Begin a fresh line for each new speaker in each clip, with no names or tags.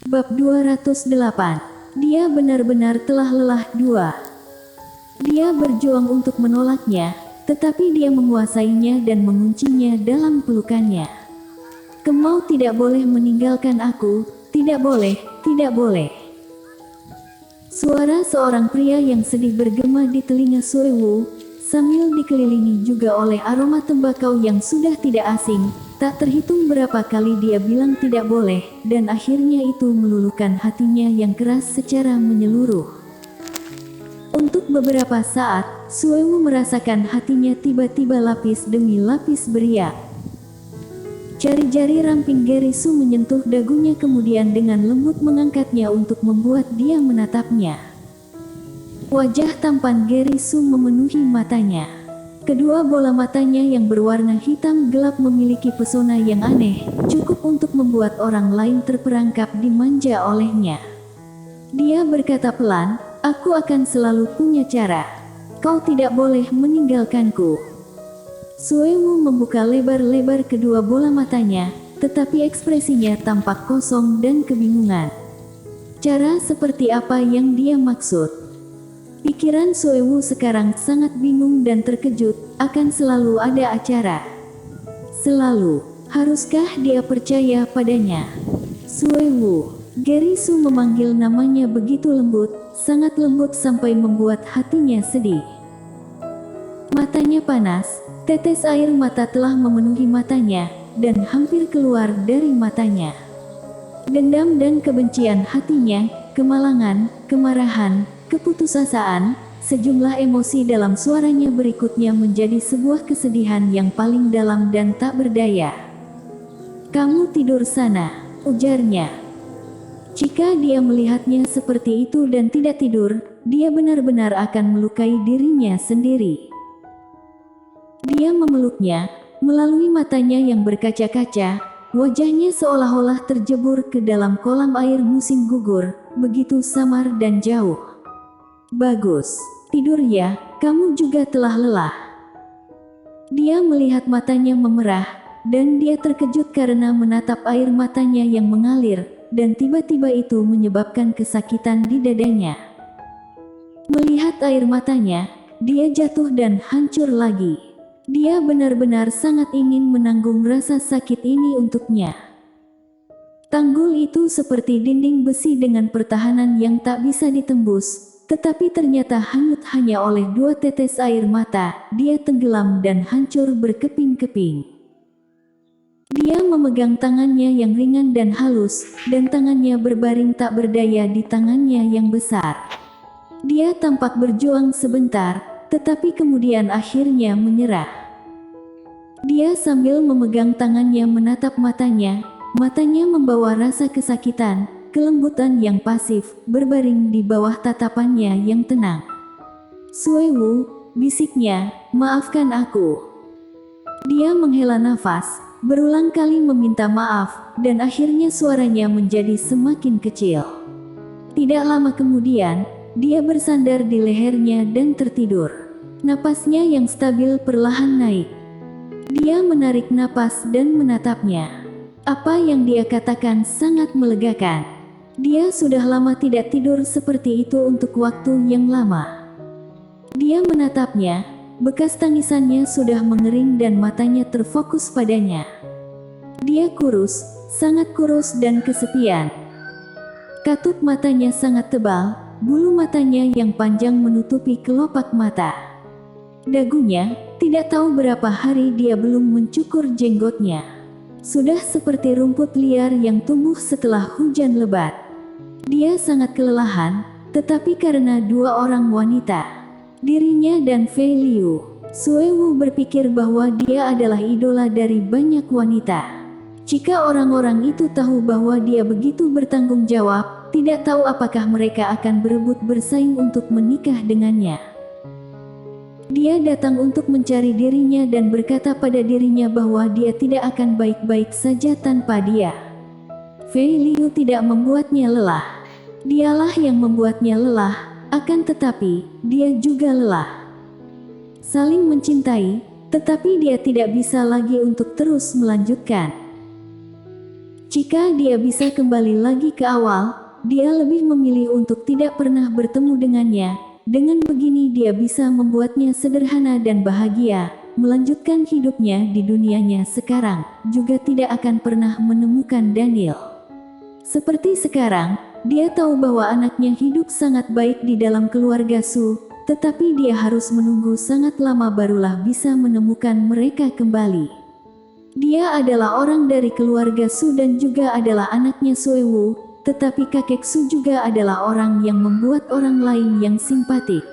Bab 208. Dia benar-benar telah lelah. 2. Dia berjuang untuk menolaknya, tetapi dia menguasainya dan menguncinya dalam pelukannya. Kau tidak boleh meninggalkan aku, tidak boleh, tidak boleh. Suara seorang pria yang sedih bergema di telinga Suewu, sambil dikelilingi juga oleh aroma tembakau yang sudah tidak asing. Tak terhitung berapa kali dia bilang tidak boleh, dan akhirnya itu meluluhkan hatinya yang keras secara menyeluruh. Untuk beberapa saat, Suewu merasakan hatinya tiba-tiba lapis demi lapis beriak. Jari-jari ramping Gerisu menyentuh dagunya kemudian dengan lembut mengangkatnya untuk membuat dia menatapnya. Wajah tampan Gerisu memenuhi matanya. Kedua bola matanya yang berwarna hitam gelap memiliki pesona yang aneh, cukup untuk membuat orang lain terperangkap dimanja olehnya. Dia berkata pelan, "Aku akan selalu punya cara. Kau tidak boleh meninggalkanku." Suewu membuka lebar-lebar kedua bola matanya, tetapi ekspresinya tampak kosong dan kebingungan. Cara seperti apa yang dia maksud? Pikiran Suewu sekarang sangat bingung dan terkejut, akan selalu ada acara. Selalu, haruskah dia percaya padanya? Suewu, Gerisu memanggil namanya begitu lembut, sangat lembut sampai membuat hatinya sedih. Matanya panas, tetes air mata telah memenuhi matanya, dan hampir keluar dari matanya. Dendam dan kebencian hatinya, kemalangan, kemarahan, keputusasaan, sejumlah emosi dalam suaranya berikutnya menjadi sebuah kesedihan yang paling dalam dan tak berdaya. "Kamu tidur sana," ujarnya. Jika dia melihatnya seperti itu dan tidak tidur, dia benar-benar akan melukai dirinya sendiri. Dia memeluknya, melalui matanya yang berkaca-kaca, wajahnya seolah-olah terjebur ke dalam kolam air musim gugur, begitu samar dan jauh. "Bagus, tidur ya, kamu juga telah lelah." Dia melihat matanya memerah, dan dia terkejut karena menatap air matanya yang mengalir, dan tiba-tiba itu menyebabkan kesakitan di dadanya. Melihat air matanya, dia jatuh dan hancur lagi. Dia benar-benar sangat ingin menanggung rasa sakit ini untuknya. Tanggul itu seperti dinding besi dengan pertahanan yang tak bisa ditembus. Tetapi ternyata hanyut hanya oleh 2 tetes air mata, dia tenggelam dan hancur berkeping-keping. Dia memegang tangannya yang ringan dan halus, dan tangannya berbaring tak berdaya di tangannya yang besar. Dia tampak berjuang sebentar, tetapi kemudian akhirnya menyerah. Dia sambil memegang tangannya menatap matanya, matanya membawa rasa kesakitan, kelembutan yang pasif, berbaring di bawah tatapannya yang tenang. "Suewu," bisiknya, "maafkan aku." Dia menghela nafas, berulang kali meminta maaf, dan akhirnya suaranya menjadi semakin kecil. Tidak lama kemudian, dia bersandar di lehernya dan tertidur. Napasnya yang stabil perlahan naik. Dia menarik napas dan menatapnya. Apa yang dia katakan sangat melegakan. Dia sudah lama tidak tidur seperti itu untuk waktu yang lama. Dia menatapnya, bekas tangisannya sudah mengering dan matanya terfokus padanya. Dia kurus, sangat kurus dan kesepian. Katup matanya sangat tebal, bulu matanya yang panjang menutupi kelopak mata. Dagunya, tidak tahu berapa hari dia belum mencukur jenggotnya. Sudah seperti rumput liar yang tumbuh setelah hujan lebat. Dia sangat kelelahan, tetapi karena 2 orang wanita, dirinya dan Fei Liu, Suewu berpikir bahwa dia adalah idola dari banyak wanita. Jika orang-orang itu tahu bahwa dia begitu bertanggung jawab, tidak tahu apakah mereka akan berebut bersaing untuk menikah dengannya. Dia datang untuk mencari dirinya dan berkata pada dirinya bahwa dia tidak akan baik-baik saja tanpa dia. Fei Liu tidak membuatnya lelah. Dialah yang membuatnya lelah, akan tetapi, dia juga lelah. Saling mencintai, tetapi dia tidak bisa lagi untuk terus melanjutkan. Jika dia bisa kembali lagi ke awal, dia lebih memilih untuk tidak pernah bertemu dengannya. Dengan begini dia bisa membuatnya sederhana dan bahagia, melanjutkan hidupnya di dunianya sekarang, juga tidak akan pernah menemukan Daniel. Seperti sekarang, dia tahu bahwa anaknya hidup sangat baik di dalam keluarga Su, tetapi dia harus menunggu sangat lama barulah bisa menemukan mereka kembali. Dia adalah orang dari keluarga Su dan juga adalah anaknya Suewu, tetapi kakek Su juga adalah orang yang membuat orang lain yang simpatik.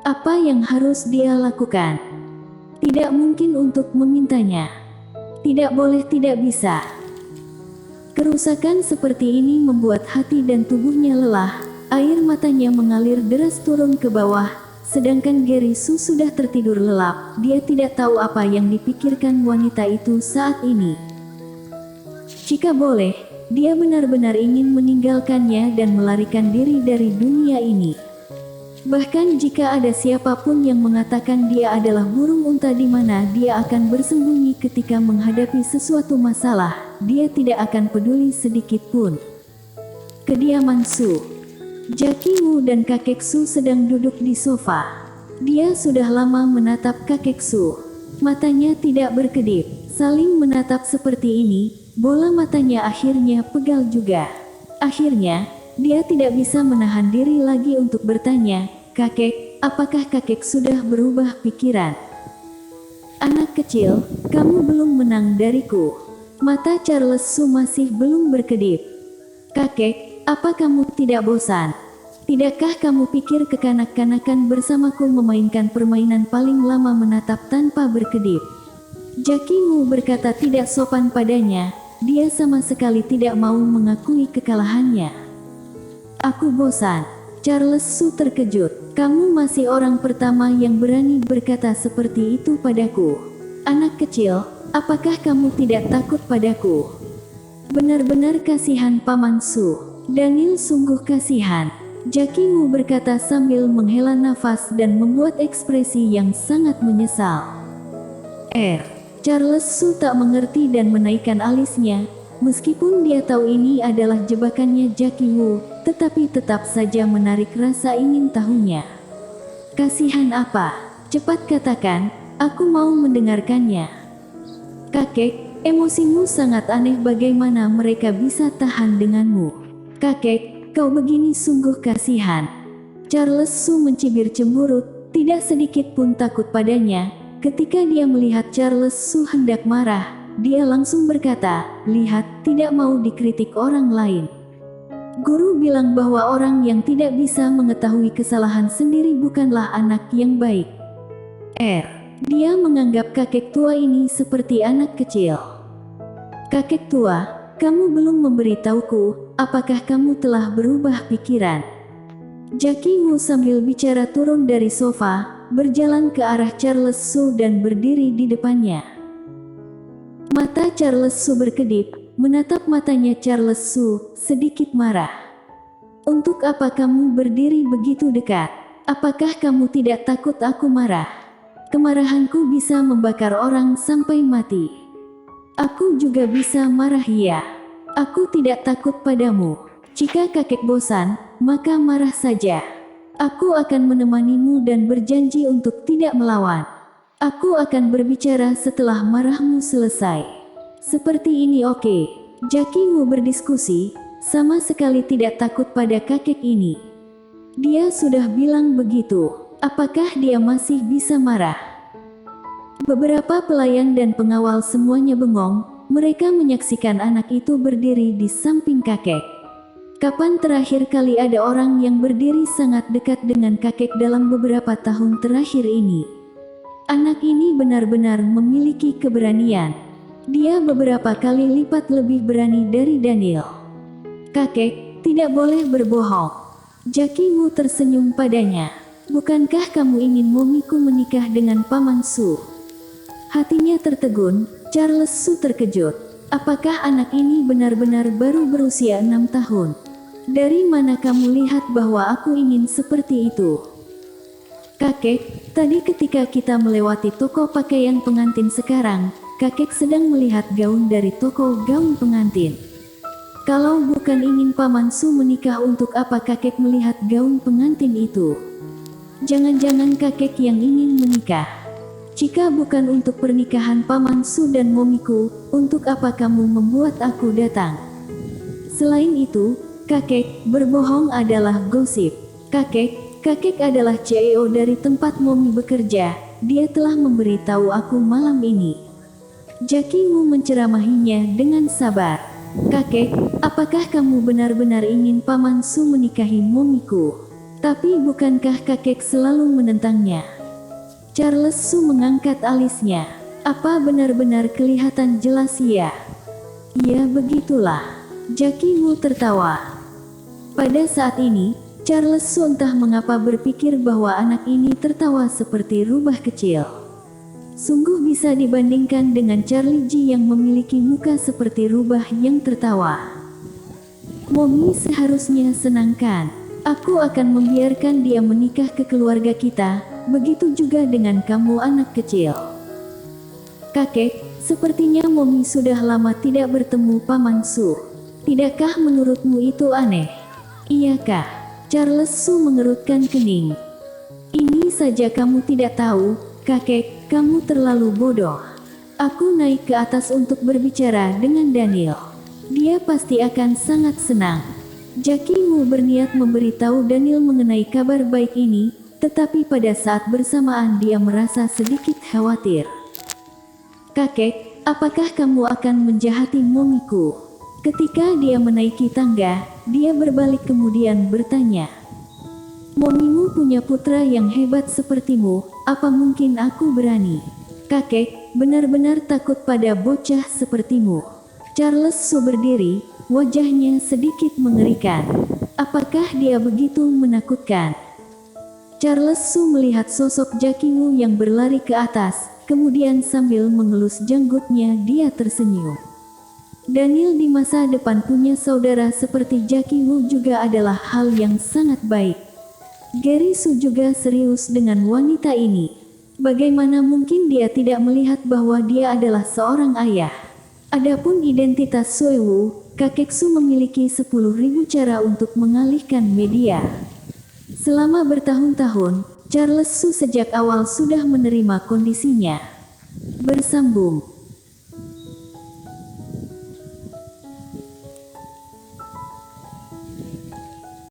Apa yang harus dia lakukan? Tidak mungkin untuk memintanya. Tidak boleh, tidak bisa. Kerusakan seperti ini membuat hati dan tubuhnya lelah, air matanya mengalir deras turun ke bawah. Sedangkan Gary Su sudah tertidur lelap, dia tidak tahu apa yang dipikirkan wanita itu saat ini. Jika boleh, dia benar-benar ingin meninggalkannya dan melarikan diri dari dunia ini. Bahkan jika ada siapapun yang mengatakan dia adalah burung unta di mana dia akan bersembunyi ketika menghadapi sesuatu masalah, dia tidak akan peduli sedikit pun. Kediaman Su. Jackie Wu dan kakek Su sedang duduk di sofa. Dia sudah lama menatap kakek Su. Matanya tidak berkedip, saling menatap seperti ini, bola matanya akhirnya pegal juga. Akhirnya, dia tidak bisa menahan diri lagi untuk bertanya, "Kakek, apakah kakek sudah berubah pikiran?" "Anak kecil, kamu belum menang dariku." Mata Charles Su masih belum berkedip. "Kakek, apa kamu tidak bosan? Tidakkah kamu pikir kekanak-kanakan bersamaku memainkan permainan paling lama?" Menatap tanpa berkedip. Jackie Wu berkata tidak sopan padanya, dia sama sekali tidak mau mengakui kekalahannya. "Aku bosan." Charles Su terkejut. "Kamu masih orang pertama yang berani berkata seperti itu padaku. Anak kecil, apakah kamu tidak takut padaku?" Benar-benar kasihan Paman Su. Daniel sungguh kasihan. Jackie Wu berkata sambil menghela nafas dan membuat ekspresi yang sangat menyesal. Charles Su tak mengerti dan menaikkan alisnya. Meskipun dia tahu ini adalah jebakannya Jackie Wu, tetapi tetap saja menarik rasa ingin tahunya. "Kasihan apa? Cepat katakan, aku mau mendengarkannya." "Kakek, emosimu sangat aneh, bagaimana mereka bisa tahan denganmu? Kakek, kau begini sungguh kasihan." Charles Su mencibir cemburut, tidak sedikit pun takut padanya. Ketika dia melihat Charles Su hendak marah, dia langsung berkata, "Lihat, tidak mau dikritik orang lain. Guru bilang bahwa orang yang tidak bisa mengetahui kesalahan sendiri bukanlah anak yang baik." Dia menganggap kakek tua ini seperti anak kecil. "Kakek tua, kamu belum memberitahuku, apakah kamu telah berubah pikiran?" Jackie Wu sambil bicara turun dari sofa, berjalan ke arah Charles Su dan berdiri di depannya. Mata Charles Su berkedip, menatap matanya Charles Su, sedikit marah. "Untuk apa kamu berdiri begitu dekat? Apakah kamu tidak takut aku marah? Kemarahanku bisa membakar orang sampai mati. Aku juga bisa marah, ya. Aku tidak takut padamu. Jika kakek bosan, maka marah saja. Aku akan menemanimu dan berjanji untuk tidak melawan. Aku akan berbicara setelah marahmu selesai. Seperti ini, oke?" Jackie Wu berdiskusi, sama sekali tidak takut pada kakek ini. Dia sudah bilang begitu, apakah dia masih bisa marah? Beberapa pelayan dan pengawal semuanya bengong, mereka menyaksikan anak itu berdiri di samping kakek. Kapan terakhir kali ada orang yang berdiri sangat dekat dengan kakek dalam beberapa tahun terakhir ini? Anak ini benar-benar memiliki keberanian. Dia beberapa kali lipat lebih berani dari Daniel. "Kakek, tidak boleh berbohong." Jackie Wu tersenyum padanya. "Bukankah kamu ingin momiku menikah dengan Paman Su?" Hatinya tertegun, Charles Su terkejut. Apakah anak ini benar-benar baru berusia 6 tahun? "Dari mana kamu lihat bahwa aku ingin seperti itu?" "Kakek, tadi ketika kita melewati toko pakaian pengantin sekarang, kakek sedang melihat gaun dari toko gaun pengantin. Kalau bukan ingin Paman Su menikah, untuk apa kakek melihat gaun pengantin itu? Jangan-jangan kakek yang ingin menikah. Jika bukan untuk pernikahan Paman Su dan momiku, untuk apa kamu membuat aku datang? Selain itu, kakek, berbohong adalah gosip. Kakek adalah CEO dari tempat momi bekerja. Dia telah memberitahu aku malam ini. Jaki Wu menceramahinya dengan sabar. Kakek, apakah kamu benar-benar ingin Paman Su menikahi momiku? Tapi bukankah kakek selalu menentangnya? Charles Su mengangkat alisnya. Apa benar-benar kelihatan jelas ya? Ya begitulah. Jaki Wu tertawa. Pada saat ini, Charles Su entah mengapa berpikir bahwa anak ini tertawa seperti rubah kecil. Sungguh bisa dibandingkan dengan Charlie Ji yang memiliki muka seperti rubah yang tertawa. Momi seharusnya senangkan. Aku akan membiarkan dia menikah ke keluarga kita, begitu juga dengan kamu anak kecil. Kakek, sepertinya Momi sudah lama tidak bertemu Paman Su. Tidakkah menurutmu itu aneh? Iyakah? Charles Su mengerutkan kening. Ini saja kamu tidak tahu, kakek, kamu terlalu bodoh. Aku naik ke atas untuk berbicara dengan Daniel. Dia pasti akan sangat senang. Jaki Wu berniat memberitahu Daniel mengenai kabar baik ini, tetapi pada saat bersamaan dia merasa sedikit khawatir. Kakek, apakah kamu akan menjahati momiku? Ketika dia menaiki tangga, dia berbalik kemudian bertanya. Momimu punya putra yang hebat sepertimu, apa mungkin aku berani? Kakek, benar-benar takut pada bocah sepertimu. Charles Su berdiri, wajahnya sedikit mengerikan. Apakah dia begitu menakutkan? Charles Su melihat sosok Jaki Wu yang berlari ke atas, kemudian sambil mengelus janggutnya dia tersenyum. Daniel di masa depan punya saudara seperti Jaki Wu juga adalah hal yang sangat baik. Gary Su juga serius dengan wanita ini. Bagaimana mungkin dia tidak melihat bahwa dia adalah seorang ayah? Adapun identitas Sui Wu, kakek Su memiliki 10.000 cara untuk mengalihkan media. Selama bertahun-tahun, Charles Su sejak awal sudah menerima kondisinya. Bersambung.